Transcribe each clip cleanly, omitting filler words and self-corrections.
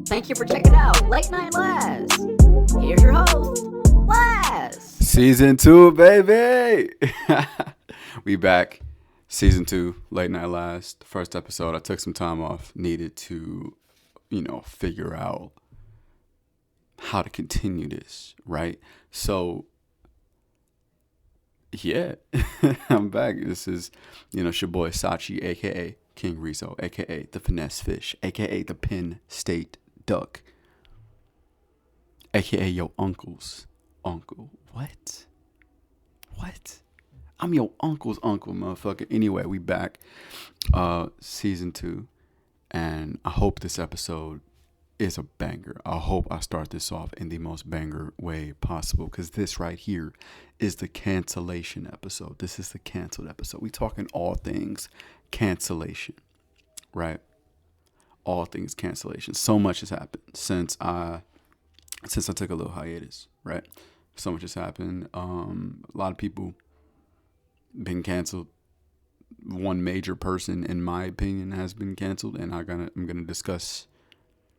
Thank you for checking out Night Laz. Here's your host, Laz. Season 2, baby. We back. Season 2, Late Night Laz. The first episode, I took some time off. Needed to, figure out how to continue this, right? So, yeah, I'm back. This is, it's your boy Sachi, a.k.a. King Rizzo, a.k.a. the Finesse Fish, a.k.a. the Penn State Duck, a.k.a. your uncle's uncle. What? I'm your uncle's uncle, motherfucker. Anyway, we back. Season 2. And I hope this episode is a banger. I hope I start this off in the most banger way possible, because this right here is the cancellation episode. This is the canceled episode. We talking all things cancellation, right? All things cancellation. So much has happened since I took a little hiatus, right? So much has happened. A lot of people been canceled. One major person, in my opinion, has been canceled, and I'm gonna discuss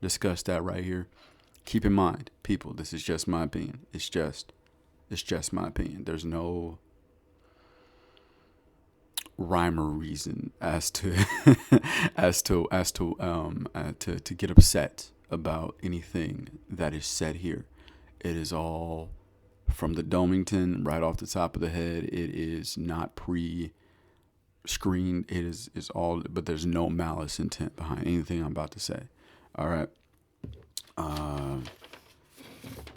that right here. Keep in mind, people, this is just my opinion. It's just my opinion. There's no rhyme or reason as to to get upset about anything that is said here. It is all from the Domington, right off the top of the head. It is not pre-screened. It is all, but there's no malice intent behind anything I'm about to say. All right.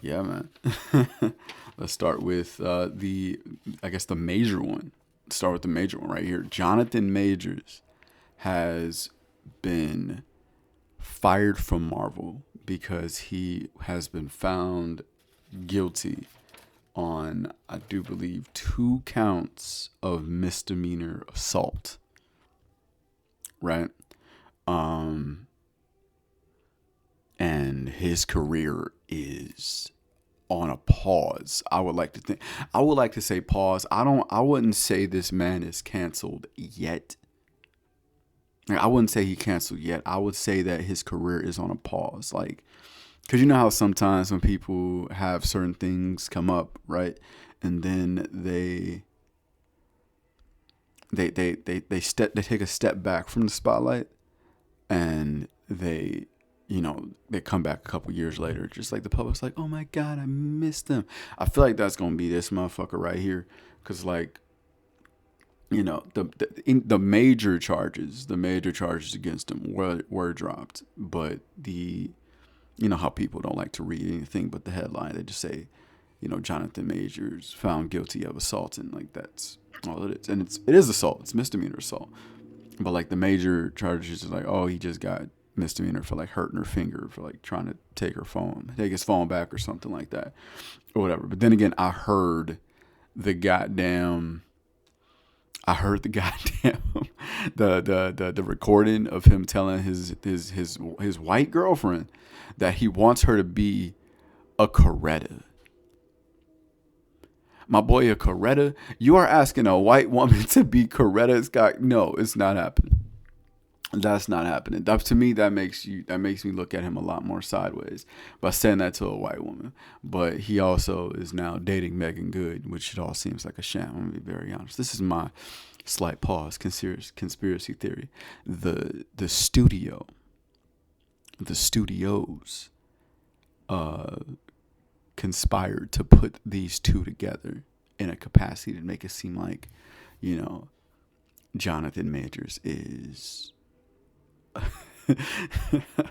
Yeah, man. Let's start with the major one. Start with the major one right here. Jonathan Majors has been fired from Marvel because he has been found guilty on, I do believe, 2 counts of misdemeanor assault. Right? And his career is on a pause. I would like to say pause. I wouldn't say this man is canceled yet. I wouldn't say he canceled yet. I would say that his career is on a pause. Like, because you know how sometimes when people have certain things come up, right? And then they take a step back from the spotlight, and they come back a couple years later, just like the public's like, oh my God, I missed them. I feel like that's gonna be this motherfucker right here, because like, the major charges against him were dropped, but how people don't like to read anything but the headline. They just say, Jonathan Majors found guilty of assault, and like that's all it is. And it is assault. It's misdemeanor assault. But like the major charges is like, oh, he just got misdemeanor for like hurting her finger, for like trying to take his phone back or something like that, or whatever. But then again, I heard the goddamn the recording of him telling his white girlfriend that he wants her to be a Coretta. My boy, a Coretta? You are asking a white woman to be Coretta Scott? No, it's not happening. That's not happening. To me, that makes me look at him a lot more sideways by saying that to a white woman. But he also is now dating Megan Good, which it all seems like a sham. I'm gonna be very honest. This is my slight pause. Conspiracy theory. The studios, conspired to put these two together in a capacity to make it seem like, Jonathan Majors is. I'm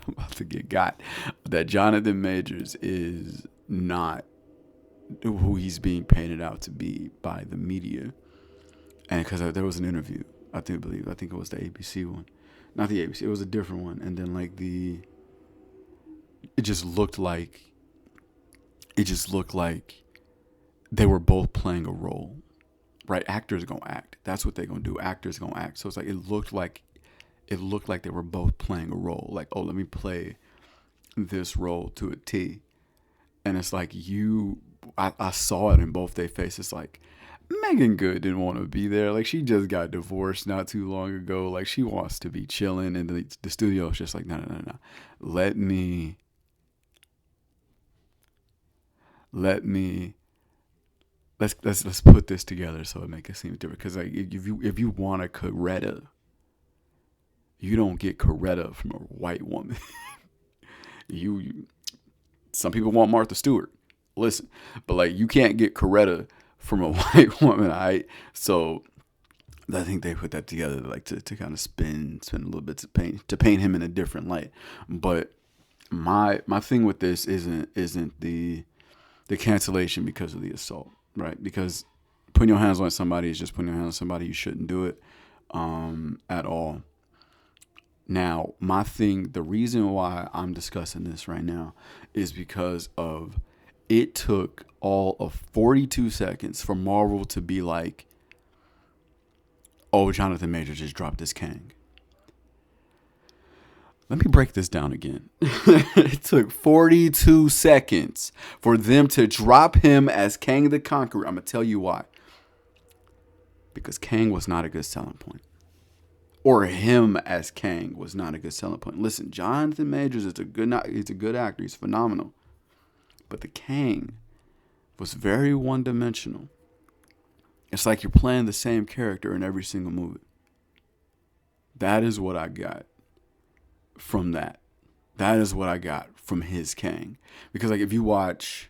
about to get got. That Jonathan Majors is not who he's being painted out to be by the media. And because there was an interview, I think it was the ABC one, not the ABC. It was a different one, and then like it just looked like they were both playing a role, right? Actors gonna act. That's what they're gonna do. Actors gonna act. So it's like it looked like they were both playing a role. Like, oh, let me play this role to a T. And it's like I saw it in both their faces. Like, Megan Good didn't want to be there. Like, she just got divorced not too long ago. Like, she wants to be chilling. And the studio's just like, no. Let me let's put this together so it make it seem different. Because like if you want a Coretta, you don't get Coretta from a white woman. you some people want Martha Stewart. Listen, but like you can't get Coretta from a white woman. So I think they put that together like to kind of spin a little bit to paint him in a different light. But my thing with this isn't the cancellation because of the assault, right? Because putting your hands on somebody is just putting your hands on somebody. You shouldn't do it at all. Now, the reason why I'm discussing this right now is because of it took all of 42 seconds for Marvel to be like, oh, Jonathan Majors just dropped his Kang. Let me break this down again. It took 42 seconds for them to drop him as Kang the Conqueror. I'm going to tell you why. Because Kang was not a good selling point. Or him as Kang was not a good selling point. Listen, Jonathan Majors is he's a good actor. He's phenomenal. But the Kang was very one-dimensional. It's like you're playing the same character in every single movie. That is what I got from that. That is what I got from his Kang. Because like if you watch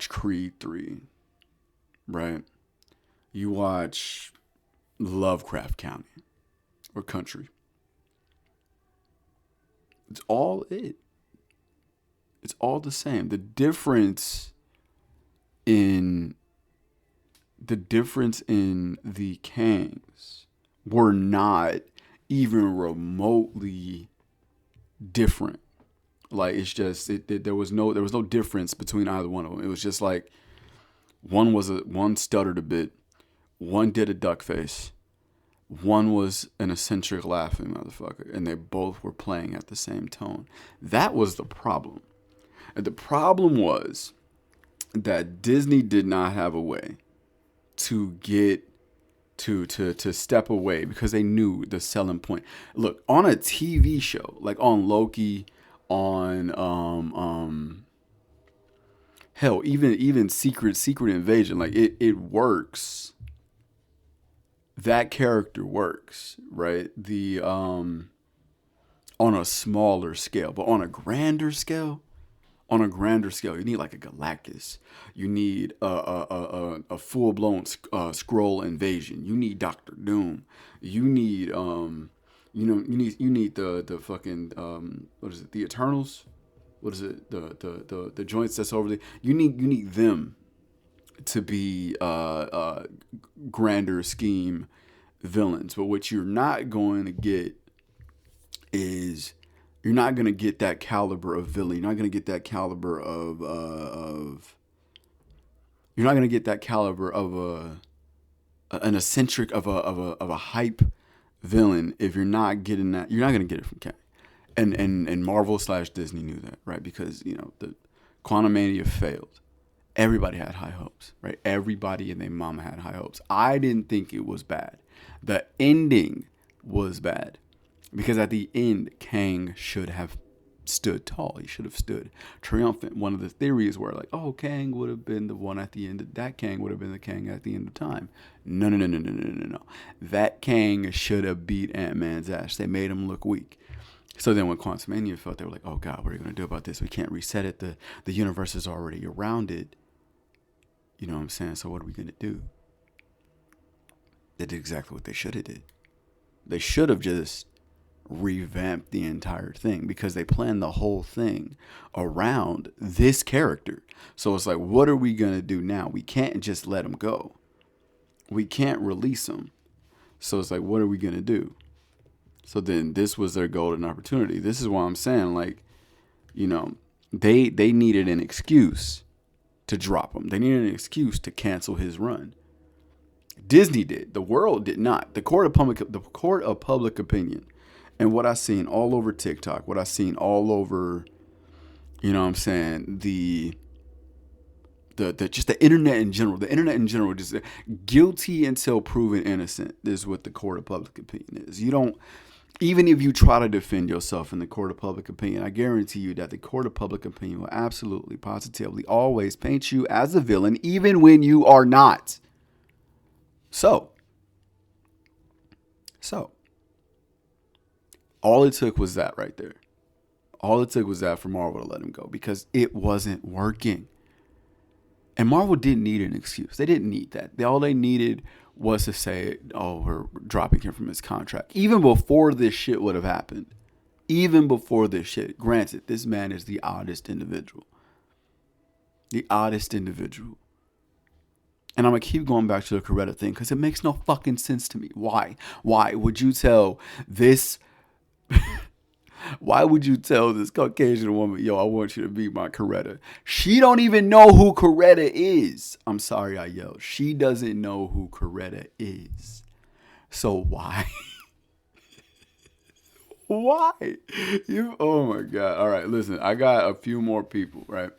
Creed 3, right? You watch Lovecraft County or Country. It's all it. It's all the same. The difference in the Kangs were not even remotely different. Like it's just there was no difference between either one of them. It was just like one stuttered a bit, one did a duck face, one was an eccentric laughing motherfucker, and they both were playing at the same tone. That was the problem. And the problem was that Disney did not have a way to get to step away because they knew the selling point. Look, on a TV show, like on Loki, on hell, even Secret Invasion, like it works. That character works, right? The on a smaller scale, but on a grander scale, you need like a Galactus. You need a full blown Skrull invasion. You need Doctor Doom. You need you need the fucking what is it? The Eternals. What is it? The joints that's over there. You need them to be grander scheme villains. But what you're not going to get is you're not going to get that caliber of villain. You're not going to get that caliber of you're not going to get that caliber of an eccentric of a hype villain if you're not getting that. You're not going to get it from Kang. And Marvel / Disney knew that, right? Because, the Quantumania failed. Everybody had high hopes, right? Everybody and their mama had high hopes. I didn't think it was bad. The ending was bad. Because at the end, Kang should have stood tall. He should have stood triumphant. One of the theories were like, oh, Kang would have been the one at the end. That Kang would have been the Kang at the end of time. No. That Kang should have beat Ant-Man's ass. They made him look weak. So then when Quantumania felt, they were like, oh, God, what are you going to do about this? We can't reset it. The universe is already around it. You know what I'm saying? So what are we going to do? They did exactly what they should have did. They should have just revamped the entire thing because they planned the whole thing around this character. So it's like, what are we going to do now? We can't just let him go. We can't release him. So it's like, what are we going to do? So then this was their golden opportunity. This is why I'm saying, like, they needed an excuse to drop him. They needed an excuse to cancel his run. Disney did. The world did not. The court of public opinion. And what I seen all over TikTok, what I seen all over, the just the internet in general. The internet in general, just guilty until proven innocent is what the court of public opinion is. Even if you try to defend yourself in the court of public opinion, I guarantee you that the court of public opinion will absolutely, positively always paint you as a villain, even when you are not. So, all it took was that right there. All it took was that for Marvel to let him go because it wasn't working. And Marvel didn't need an excuse. They didn't need that. All they needed was to say, oh, we're dropping him from his contract. Even before this shit would have happened. Even before this shit. Granted, this man is the oddest individual. The oddest individual. And I'm going to keep going back to the Coretta thing because it makes no fucking sense to me. Why? Why would you tell this... Why would you tell this Caucasian woman, yo, I want you to be my Coretta? She don't even know who Coretta is. I'm sorry I yelled. She doesn't know who Coretta is. So why? Why? Oh my God. All right, listen, I got a few more people, right,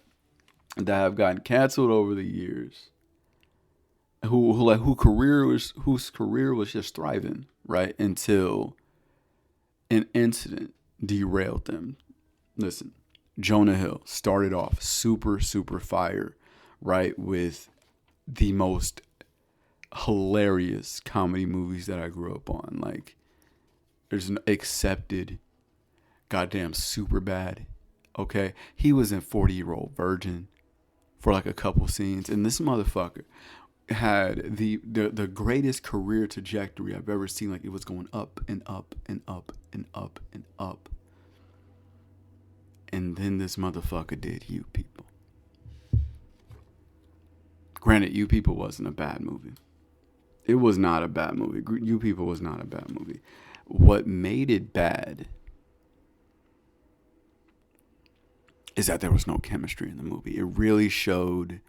that have gotten canceled over the years. Whose career was just thriving, right, until an incident derailed them. Listen, Jonah Hill started off super fire, right, with the most hilarious comedy movies that I grew up on. Like, there's an Accepted, goddamn Superbad. Okay, he was in 40-Year-Old Virgin for like a couple scenes, and this motherfucker had the greatest career trajectory I've ever seen. Like, it was going up and up and up and up and up. And then this motherfucker did You People. Granted, You People wasn't a bad movie. It was not a bad movie. You People was not a bad movie. What made it bad is that there was no chemistry in the movie. It really showed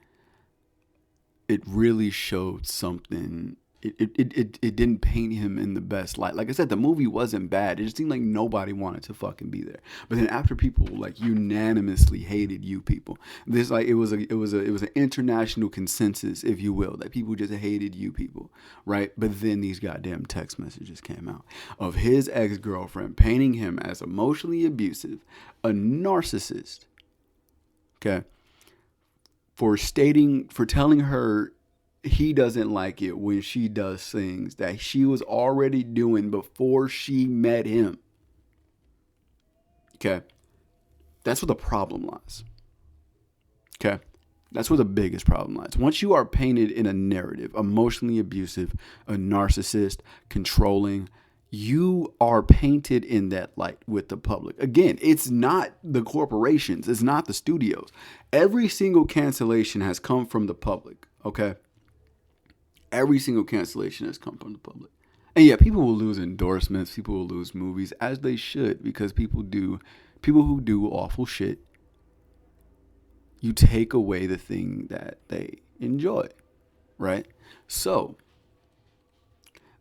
something. It didn't paint him in the best light. Like I said, the movie wasn't bad. It just seemed like nobody wanted to fucking be there. But then after people like unanimously hated You People, this like it was an international consensus, if you will, that people just hated You People, right? But then these goddamn text messages came out of his ex-girlfriend painting him as emotionally abusive, a narcissist. Okay. For telling her he doesn't like it when she does things that she was already doing before she met him. Okay. That's where the problem lies. Okay. That's where the biggest problem lies. Once you are painted in a narrative, emotionally abusive, a narcissist, controlling, you are painted in that light with the public. Again, it's not the corporations. It's not the studios. Every single cancellation has come from the public. Okay. Every single cancellation has come from the public. And yeah, people will lose endorsements. People will lose movies, as they should, because people who do awful shit, you take away the thing that they enjoy, right? So,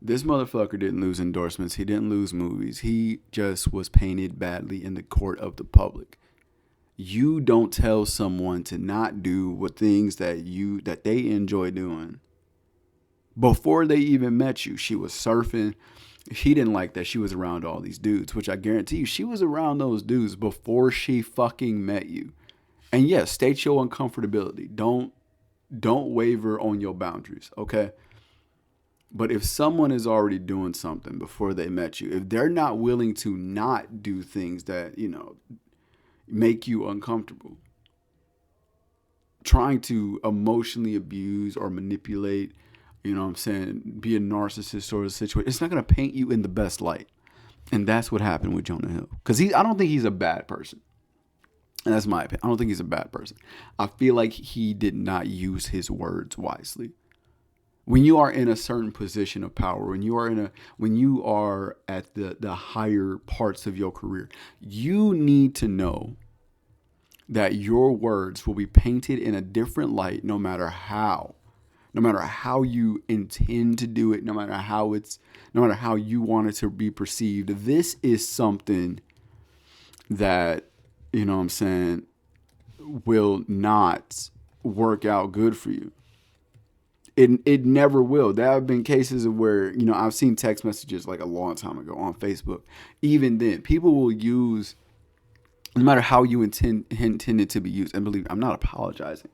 this motherfucker didn't lose endorsements. He didn't lose movies. He just was painted badly in the court of the public. You don't tell someone to not do what things that they enjoy doing. Before they even met you, she was surfing. She didn't like that she was around all these dudes, which I guarantee you, she was around those dudes before she fucking met you. And yes, state your uncomfortability. Don't waver on your boundaries, okay? But if someone is already doing something before they met you, if they're not willing to not do things that, make you uncomfortable, trying to emotionally abuse or manipulate, be a narcissist sort of situation, it's not going to paint you in the best light. And that's what happened with Jonah Hill. Because I don't think he's a bad person. And that's my opinion. I don't think he's a bad person. I feel like he did not use his words wisely. When you are in a certain position of power, when you are at the higher parts of your career, you need to know that your words will be painted in a different light no matter how you intend to do it, no matter how you want it to be perceived. This is something that, will not work out good for you. It never will. There have been cases of where, I've seen text messages like a long time ago on Facebook. Even then, people will use, no matter how you intended to be used. And believe me, I'm not apologizing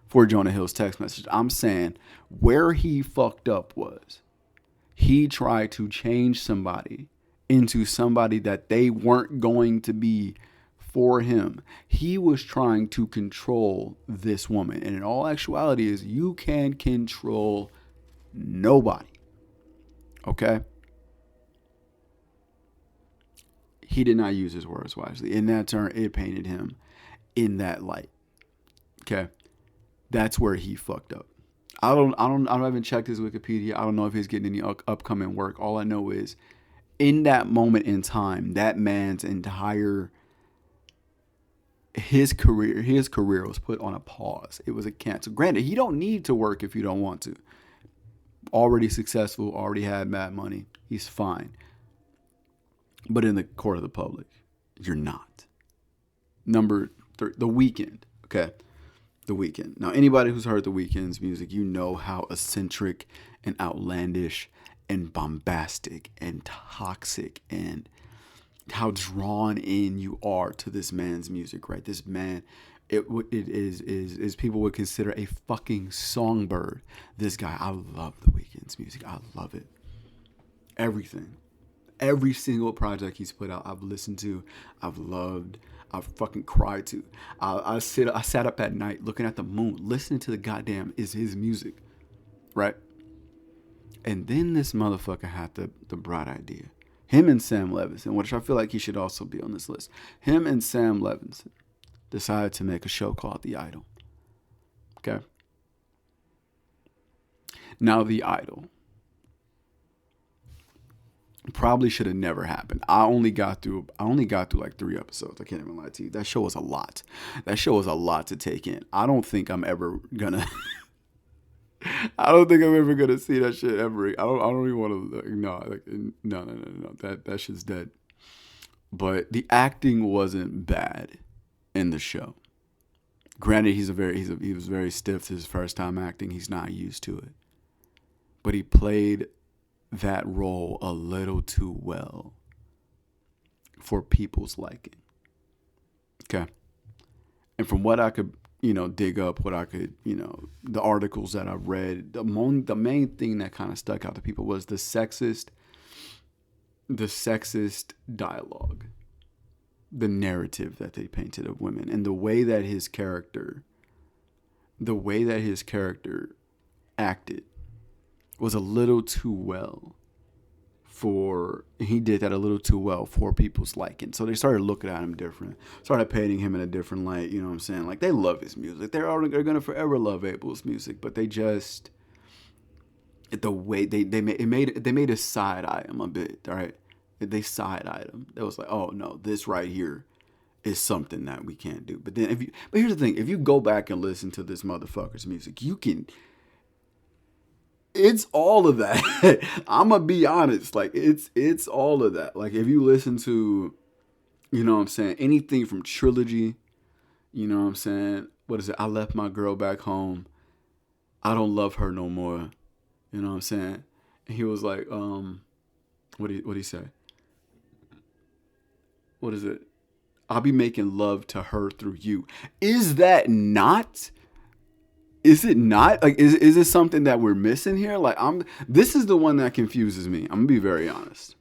for Jonah Hill's text message. I'm saying where he fucked up was he tried to change somebody into somebody that they weren't going to be for him. He was trying to control this woman. And in all actuality is you can control nobody. Okay? He did not use his words wisely. In that turn, it painted him in that light. Okay? That's where he fucked up. I haven't checked his Wikipedia. I don't know if he's getting any upcoming work. All I know is in that moment in time, that man's entire his career was put on a pause. It was a cancel. Granted, he don't need to work if you don't want to. Already successful, already had mad money. He's fine. But in the court of the public, you're not. Number 3, The Weeknd. Okay. The Weeknd. Now, anybody who's heard The Weeknd's music, you know how eccentric and outlandish and bombastic and toxic and how drawn in you are to this man's music, right? This man, it is people would consider a fucking songbird. This guy, I love The Weeknd's music. I love it. Everything. Every single project he's put out, I've listened to, I've loved, I've fucking cried to. I sat up at night looking at the moon, listening to the goddamn is his music, right? And then this motherfucker had the bright idea. Him and Sam Levinson, which I feel like he should also be on this list. Him and Sam Levinson decided to make a show called The Idol. Okay? Now, The Idol probably should have never happened. I only got through like 3 episodes. I can't even lie to you. That show was a lot. That show was a lot to take in. I don't think I'm ever gonna see that shit ever. I don't even want to. No. That shit's dead. But the acting wasn't bad in the show. Granted, he was very stiff his first time acting. He's not used to it. But he played that role a little too well for people's liking. Okay. And from what I could, dig up, what I could, the articles that I read, the main thing that kind of stuck out to people was the sexist dialogue, the narrative that they painted of women, and the way that his character acted was a little too well he did that a little too well for people's liking. So they started looking at him different, started painting him in a different light. You know what I'm saying? Like, they love his music. They're going to forever love Abel's music, but they just, the way they made a side-eye him a bit, all right? They side-eyed him. They was like, oh no, this right here is something that we can't do. But here's the thing. If you go back and listen to this motherfucker's music, it's all of that. I'm going to be honest. Like, it's all of that. Like, if you listen to, anything from Trilogy, what is it? I left my girl back home. I don't love her no more. You know what I'm saying? And he was like, what did he say? What is it? I'll be making love to her through you. Is it not? Like, is this something that we're missing here? Like, this is the one that confuses me. I'm going to be very honest.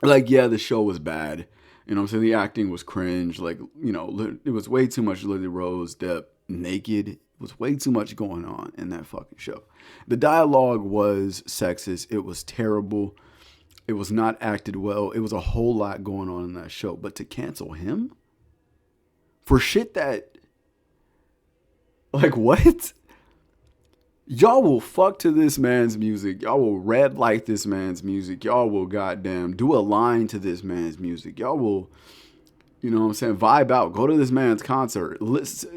Like, yeah, the show was bad. You know what I'm saying? The acting was cringe. Like, it was way too much Lily Rose Depp naked. It was way too much going on in that fucking show. The dialogue was sexist. It was terrible. It was not acted well. It was a whole lot going on in that show. But to cancel him for shit that, like, what? Y'all will fuck to this man's music. Y'all will red light this man's music. Y'all will goddamn do a line to this man's music. Y'all will, vibe out. Go to this man's concert.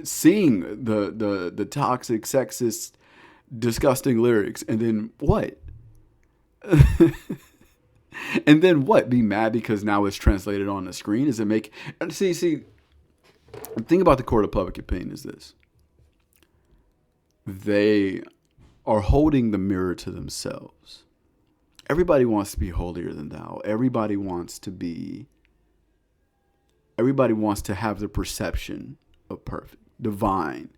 Sing the toxic, sexist, disgusting lyrics. And then what? And then what? Be mad because now it's translated on the screen? Does it make... See, the thing about the court of public opinion is this. They are holding the mirror to themselves. Everybody wants to be holier than thou. Everybody wants to have the perception of perfect, divine,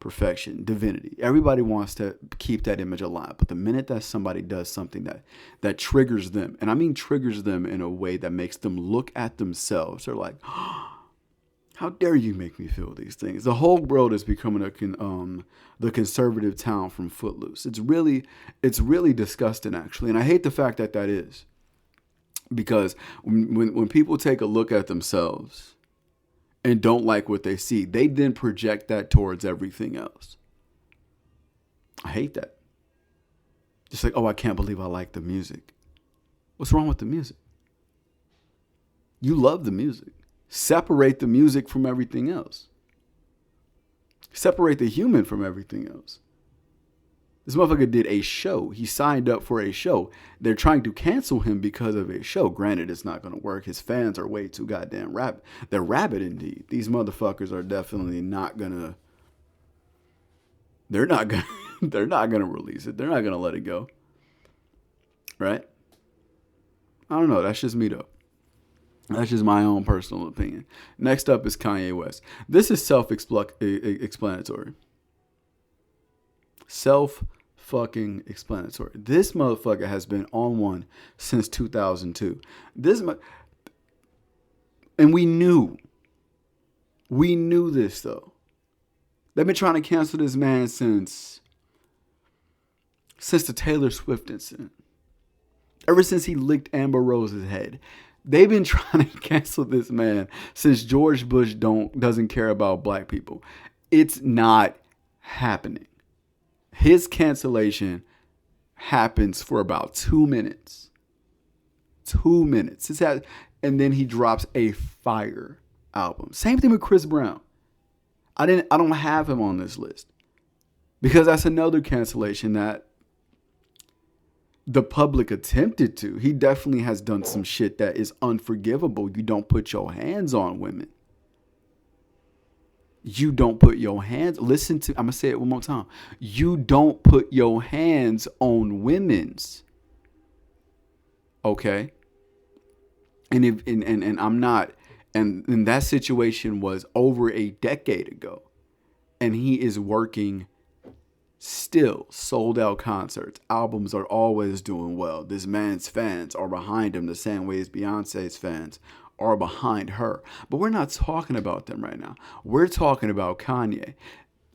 perfection, divinity. Everybody wants to keep that image alive. But the minute that somebody does something that triggers them, and I mean triggers them in a way that makes them look at themselves, they're like, how dare you make me feel these things? The whole world is becoming the conservative town from Footloose. It's really disgusting, actually. And I hate the fact that is. Because when people take a look at themselves and don't like what they see, they then project that towards everything else. I hate that. Just like, oh, I can't believe I like the music. What's wrong with the music? You love the music. Separate the music from everything else. Separate the human from everything else. This motherfucker did a show. He signed up for a show. They're trying to cancel him because of a show. Granted, it's not going to work. His fans are way too goddamn rabid. They're rabid indeed. These motherfuckers are definitely not going to. They're not going to release it. They're not going to let it go. Right? I don't know. That's just me though. That's just my own personal opinion. Next up is Kanye West. This is self-explanatory. Self-fucking explanatory. This motherfucker has been on one since 2002. And we knew this though. They've been trying to cancel this man since the Taylor Swift incident. Ever since he licked Amber Rose's head. They've been trying to cancel this man since George Bush doesn't care about black people. It's not happening. His cancellation happens for about 2 minutes. 2 minutes. And then he drops a fire album. Same thing with Chris Brown. I don't have him on this list because that's another cancellation that the public attempted to. He definitely has done some shit that is unforgivable. You don't put your hands on women. You don't put your hands. I'm going to say it one more time. You don't put your hands on women's. Okay? And I'm not. And that situation was over a decade ago. And he is working still, sold out concerts. Albums are always doing well. This man's fans are behind him the same way as Beyonce's fans are behind her. But we're not talking about them right now. We're talking about Kanye.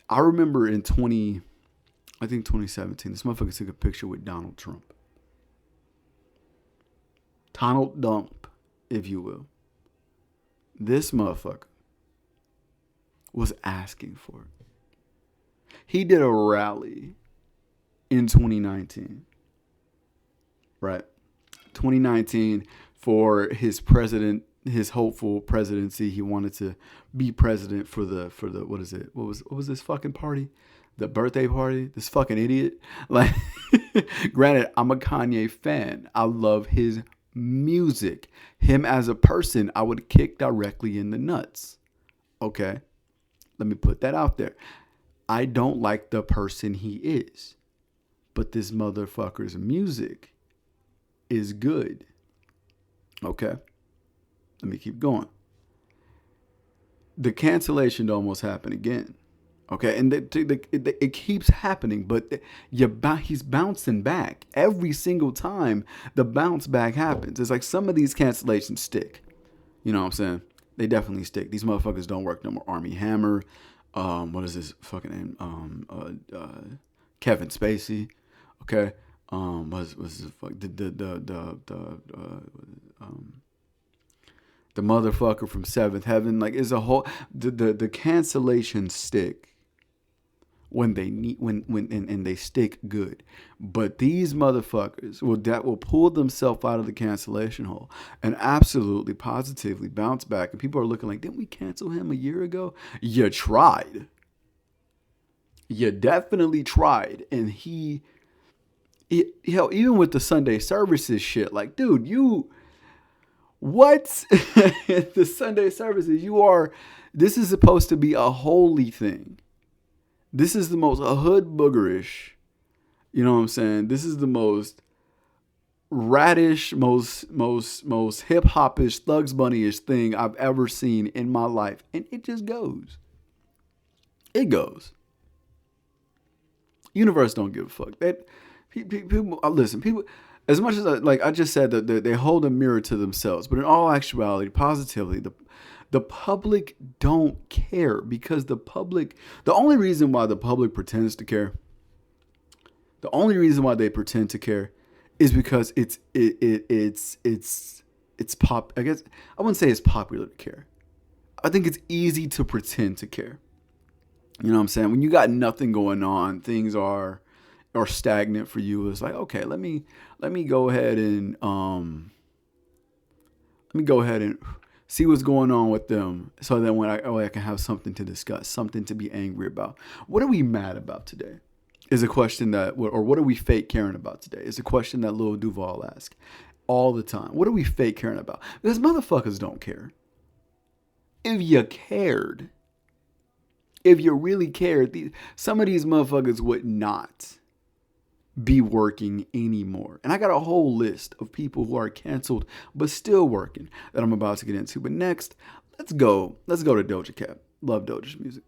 I remember in 2017, this motherfucker took a picture with Donald Trump. Donald Dump, if you will. This motherfucker was asking for it. He did a rally in 2019, right? 2019 for his hopeful presidency. He wanted to be president for the what is it? What was this fucking party? The birthday party? This fucking idiot. Like, granted, I'm a Kanye fan. I love his music. Him as a person, I would kick directly in the nuts. Okay? Let me put that out there. I don't like the person he is. But this motherfucker's music is good. Okay? Let me keep going. The cancellation almost happened again. Okay? And it keeps happening, but he's bouncing back. Every single time the bounce back happens. It's like some of these cancellations stick. You know what I'm saying? They definitely stick. These motherfuckers don't work no more. Army Hammer. What is his fucking name? Kevin Spacey. Okay. Was his the motherfucker from Seventh Heaven? Like, is a whole the cancellations stick when they need and they stick good. But these motherfuckers will pull themselves out of the cancellation hole and absolutely positively bounce back. And people are looking like, didn't we cancel him a year ago? You tried. You definitely tried. And hell, even with the Sunday services shit, like, dude, what? The Sunday services, this is supposed to be a holy thing. This is the most hood boogerish You know what I'm saying? This is the most radish, most hip hopish, Thugs Bunny-ish thing I've ever seen in my life. And it just goes. It goes. Universe don't give a fuck. That people listen, people as much as I just said that they hold a mirror to themselves, but in all actuality, positively, the public don't care because the only reason why the public pretends to care, the only reason why they pretend to care is because it's pop. I guess I wouldn't say it's popular to care. I think it's easy to pretend to care. You know what I'm saying? When you got nothing going on, things are stagnant for you. It's like, okay, let me go ahead and see what's going on with them, so that when I can have something to discuss, something to be angry about. What are we mad about today? Is a question that, or what are we fake caring about today? Is a question that Lil Duval asks all the time. What are we fake caring about? Because motherfuckers don't care. If you cared, if you really cared, some of these motherfuckers would not be working anymore. And I got a whole list of people who are canceled but still working that I'm about to get into. But next, let's go to Doja Cat. Love Doja's music.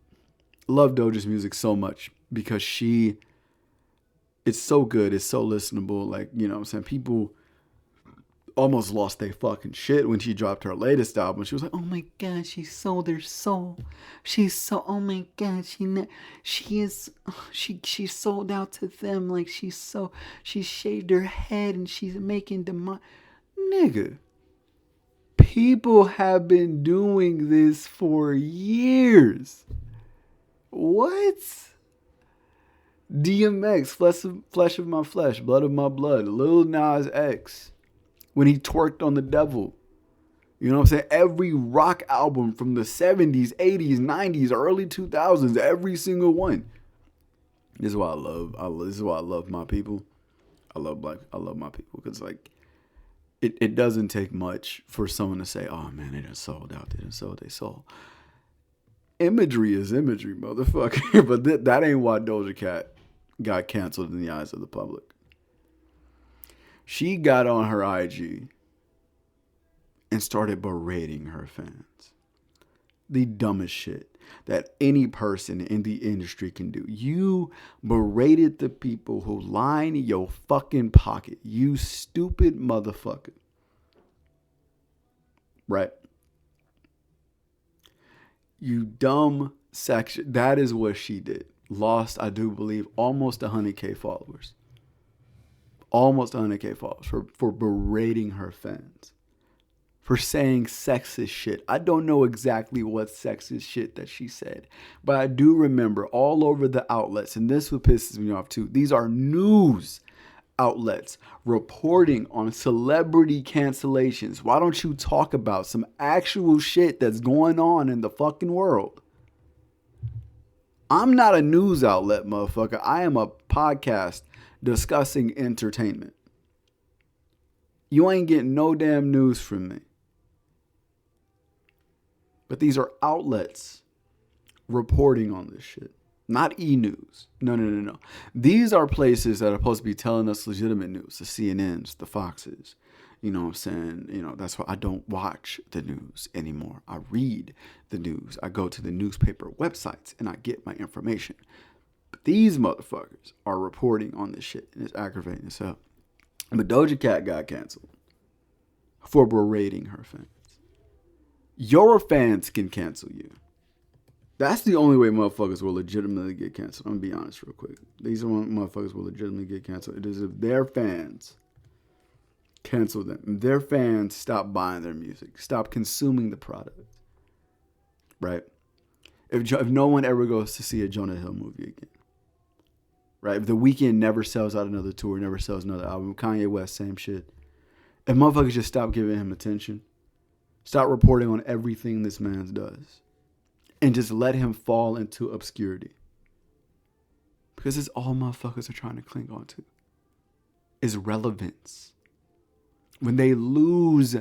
Love Doja's music so much because it's so good. It's so listenable. Like, you know what I'm saying? People almost lost their fucking shit when she dropped her latest album. She was like, oh my God, she sold her soul. She's so, oh my God, she sold out to them. Like she shaved her head and she's making nigga. People have been doing this for years. What? DMX, flesh of my flesh, blood of my blood, Lil Nas X, when he twerked on the devil. You know what I'm saying? Every rock album from the 70s, 80s, 90s, early 2000s, every single one. This is why I love my people. I love my people because like it doesn't take much for someone to say, oh man, they done sold out, they done sold their soul. Imagery is imagery, motherfucker. But that ain't why Doja Cat got canceled in the eyes of the public. She got on her IG and started berating her fans. The dumbest shit that any person in the industry can do. You berated the people who line your fucking pocket. You stupid motherfucker. Right? You dumb section. That is what she did. Lost, I do believe, almost 100K followers. Almost 100K followers for berating her fans. For saying sexist shit. I don't know exactly what sexist shit that she said. But I do remember all over the outlets, and this what pisses me off too. These are news outlets reporting on celebrity cancellations. Why don't you talk about some actual shit that's going on in the fucking world? I'm not a news outlet, motherfucker. I am a podcast discussing entertainment. You ain't getting no damn news from me. But these are outlets reporting on this shit. Not e-news. No. These are places that are supposed to be telling us legitimate news. The CNNs, the Foxes. You know what I'm saying? You know, that's why I don't watch the news anymore. I read the news. I go to the newspaper websites and I get my information. But these motherfuckers are reporting on this shit and it's aggravating as hell. But Doja Cat got canceled for berating her fans. Your fans can cancel you. That's the only way motherfuckers will legitimately get canceled. I'm going to be honest real quick. These are motherfuckers will legitimately get canceled. It is if their fans cancel them. If their fans stop buying their music. Stop consuming the product. Right? If no one ever goes to see a Jonah Hill movie again. Right? If The Weeknd never sells out another tour, never sells another album. Kanye West, same shit. If motherfuckers just stop giving him attention. Stop reporting on everything this man does. And just let him fall into obscurity. Because it's all motherfuckers are trying to cling on to. Is relevance. When they lose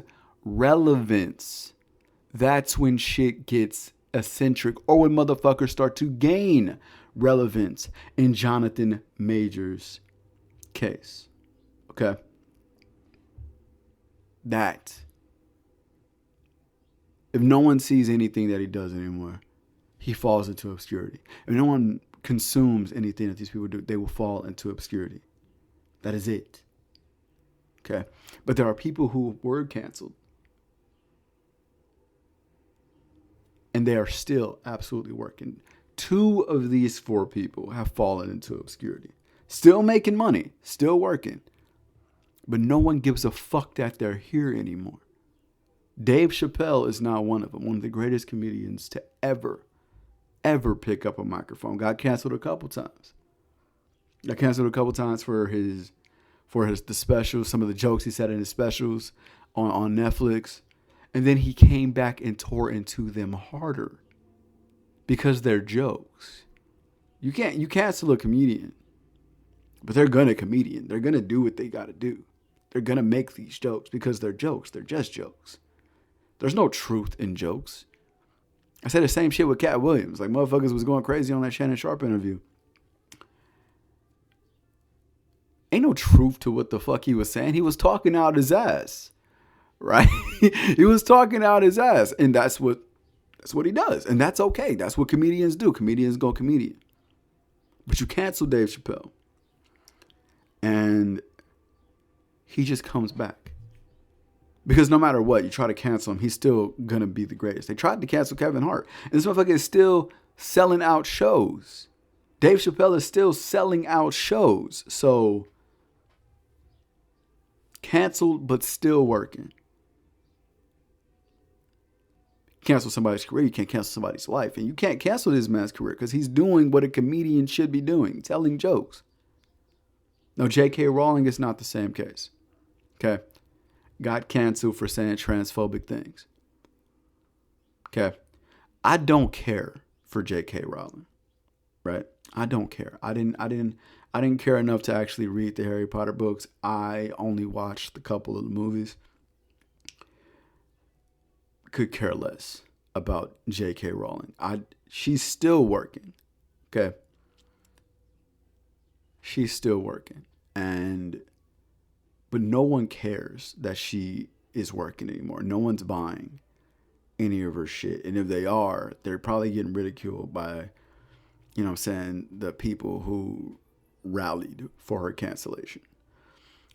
relevance, that's when shit gets eccentric. Or when motherfuckers start to gain relevance. And Jonathan Majors case. Okay? That if no one sees anything that he does anymore, he falls into obscurity. If no one consumes anything that these people do, they will fall into obscurity. That is it. Okay? But there are people who were canceled, and they are still absolutely working. 2 of these 4 people have fallen into obscurity. Still making money, still working. But no one gives a fuck that they're here anymore. Dave Chappelle is now one of them, one of the greatest comedians to ever pick up a microphone. Got canceled a couple times. Got canceled a couple times for the specials, some of the jokes he said in his specials on Netflix. And then he came back and tore into them harder because they're jokes. You cancel a comedian, but they're gonna comedian. They're gonna do what they gotta do. They're gonna make these jokes because they're jokes. They're just jokes. There's no truth in jokes. I said the same shit with Cat Williams. Like, motherfuckers was going crazy on that Shannon Sharp interview. Ain't no truth to what the fuck he was saying. He was talking out his ass. Right? He was talking out his ass. And that's what he does. And that's okay. That's what comedians do. Comedians go comedian. But you cancel Dave Chappelle. And he just comes back. Because no matter what, you try to cancel him, he's still going to be the greatest. They tried to cancel Kevin Hart. And this motherfucker is still selling out shows. Dave Chappelle is still selling out shows. So, canceled but still working. Cancel somebody's career, you can't cancel somebody's life. And you can't cancel this man's career because he's doing what a comedian should be doing, telling jokes. No, J.K. Rowling is not the same case. Okay? Got canceled for saying transphobic things. Okay? I don't care for J.K. Rowling. Right? I don't care. I didn't care enough to actually read the Harry Potter books. I only watched a couple of the movies. Could care less about J.K. Rowling. She's still working. Okay? She's still working. But no one cares that she is working anymore. No one's buying any of her shit. And if they are, they're probably getting ridiculed by, the people who rallied for her cancellation.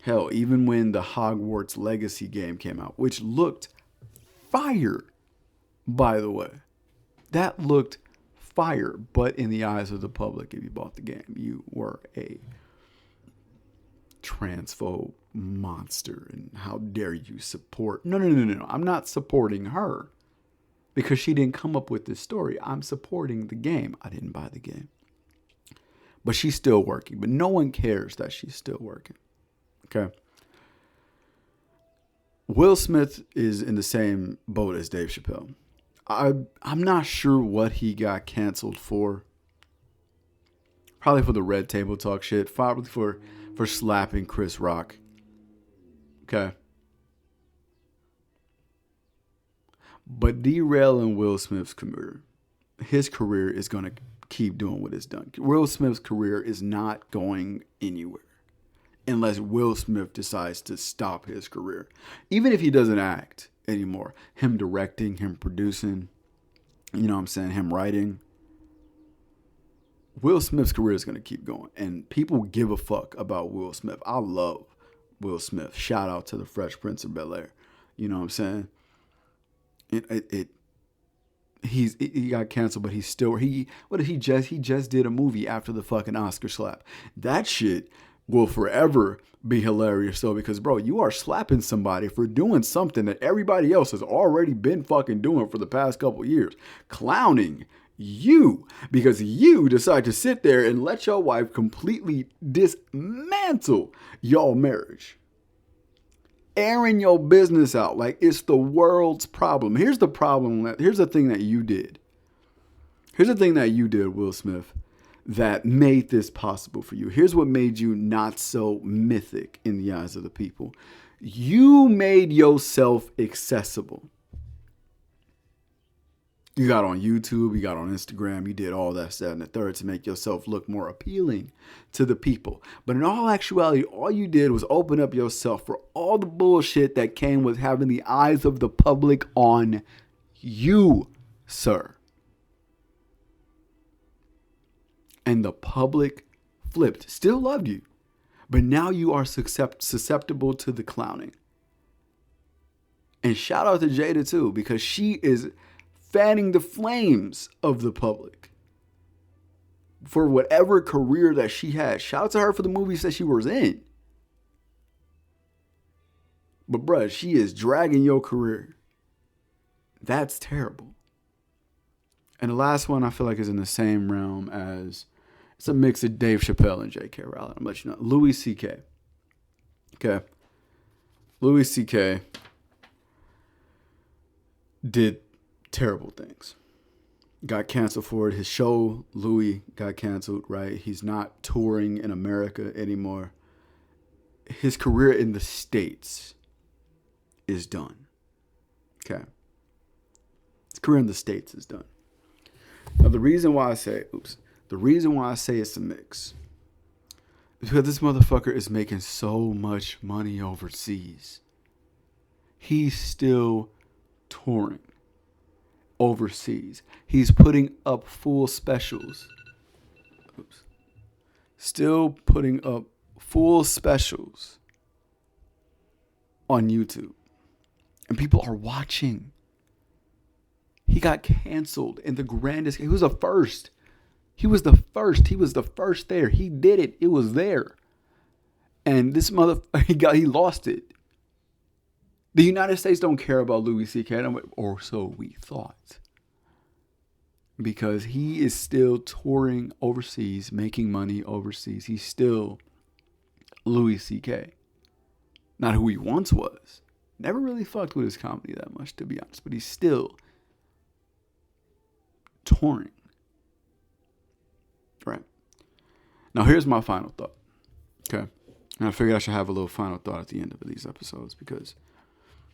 Hell, even when the Hogwarts Legacy game came out, which looked fire, by the way. That looked fire, but in the eyes of the public, if you bought the game, you were a transphobe monster, and how dare you support... No. I'm not supporting her because she didn't come up with this story. I'm supporting the game. I didn't buy the game. But she's still working. But no one cares that she's still working. Okay? Will Smith is in the same boat as Dave Chappelle. I'm not sure what he got canceled for. Probably for the Red Table Talk shit. Probably for slapping Chris Rock. Okay. But derailing Will Smith's career. His career is going to keep doing what it's done. Will Smith's career is not going anywhere. Unless Will Smith decides to stop his career. Even if he doesn't act anymore. Him directing, him producing, him writing. Will Smith's career is going to keep going. And people give a fuck about Will Smith. I love Will Smith. Shout out to the Fresh Prince of Bel-Air. You know what I'm saying? He got canceled, but he just did a movie after the fucking Oscar slap. That shit will forever be hilarious though, because bro, you are slapping somebody for doing something that everybody else has already been fucking doing for the past couple years. Clowning you because you decide to sit there and let your wife completely dismantle your marriage. Airing your business out like it's the world's problem. Here's the problem. Here's the thing that you did. Will Smith, that made this possible for you. Here's what made you not so mythic in the eyes of the people. You made yourself accessible. You got on YouTube, you got on Instagram, you did all that stuff and the third to make yourself look more appealing to the people. But in all actuality, all you did was open up yourself for all the bullshit that came with having the eyes of the public on you, sir. And the public flipped, still loved you. But now you are susceptible to the clowning. And shout out to Jada too, because she is fanning the flames of the public for whatever career that she had. Shout out to her for the movies that she was in. But bruh, she is dragging your career. That's terrible. And the last one I feel like is in the same realm as, it's a mix of Dave Chappelle and J.K. Rowling. I'm let you know. Louis C.K. Okay. Louis C.K. did terrible things. Got canceled for it. His show, Louis, got canceled, right? He's not touring in America anymore. His career in the States is done. Okay. His career in the States is done. Now, the reason why I say it's a mix is because this motherfucker is making so much money overseas. He's still touring overseas. He's putting up full specials. Still putting up full specials on YouTube. And people are watching. He got canceled in the grandest. He was the first. He was the first there. He did it. It was there. And this motherfucker, he lost it. The United States don't care about Louis C.K. or so we thought. Because he is still touring overseas, making money overseas. He's still Louis C.K. Not who he once was. Never really fucked with his comedy that much, to be honest. But he's still touring. Right. Now, here's my final thought. Okay. And I figured I should have a little final thought at the end of these episodes because,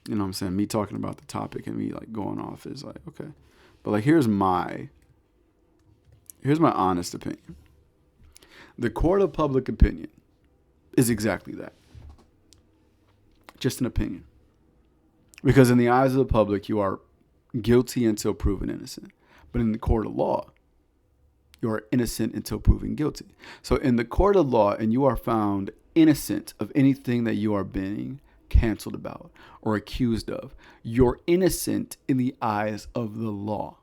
you know what I'm saying, me talking about the topic and me like going off is like, okay. But like, here's my honest opinion. The court of public opinion is exactly that. Just an opinion. Because in the eyes of the public, you are guilty until proven innocent. But in the court of law, you are innocent until proven guilty. So in the court of law, and you are found innocent of anything that you are being canceled about or accused of, you're innocent in the eyes of the law.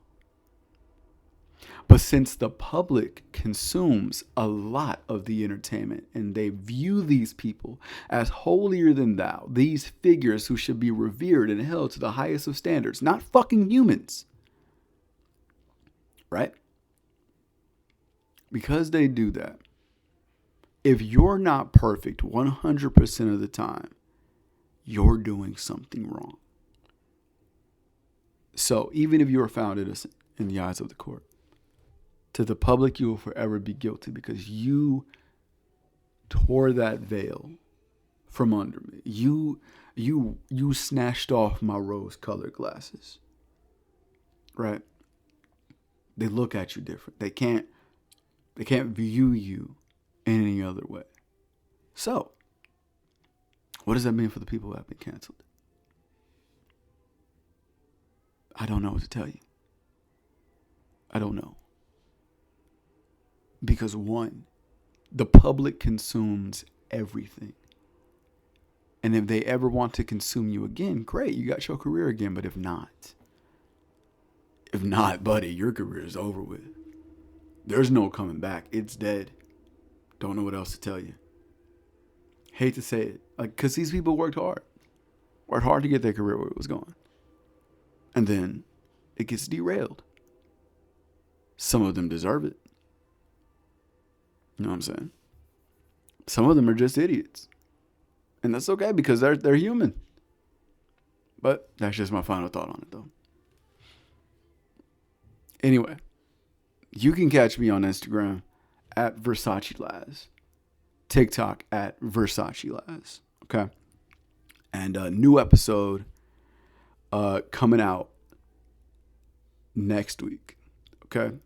But since the public consumes a lot of the entertainment and they view these people as holier than thou, these figures who should be revered and held to the highest of standards, not fucking humans, right? Because they do that, if you're not perfect 100% of the time, you're doing something wrong. So even if you are found innocent in the eyes of the court, to the public, you will forever be guilty because you tore that veil from under me. You snatched off my rose-colored glasses, right? They look at you different. They can't view you in any other way. So, what does that mean for the people who have been canceled? I don't know what to tell you. I don't know. Because one, the public consumes everything. And if they ever want to consume you again, great, you got your career again. But if not, buddy, your career is over with. There's no coming back. It's dead. Don't know what else to tell you. Hate to say it. Like, because these people worked hard to get their career where it was going. And then it gets derailed. Some of them deserve it. You know what I'm saying? Some of them are just idiots. And that's okay because they're human. But that's just my final thought on it, though. Anyway, you can catch me on Instagram at Versace Laz. TikTok at Versace Laz. Okay? And a new episode coming out next week. Okay?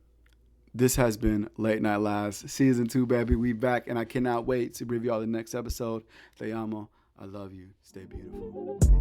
This has been Late Night Laz, Season 2, baby. We back, and I cannot wait to review all the next episode. Te amo. I love you. Stay beautiful.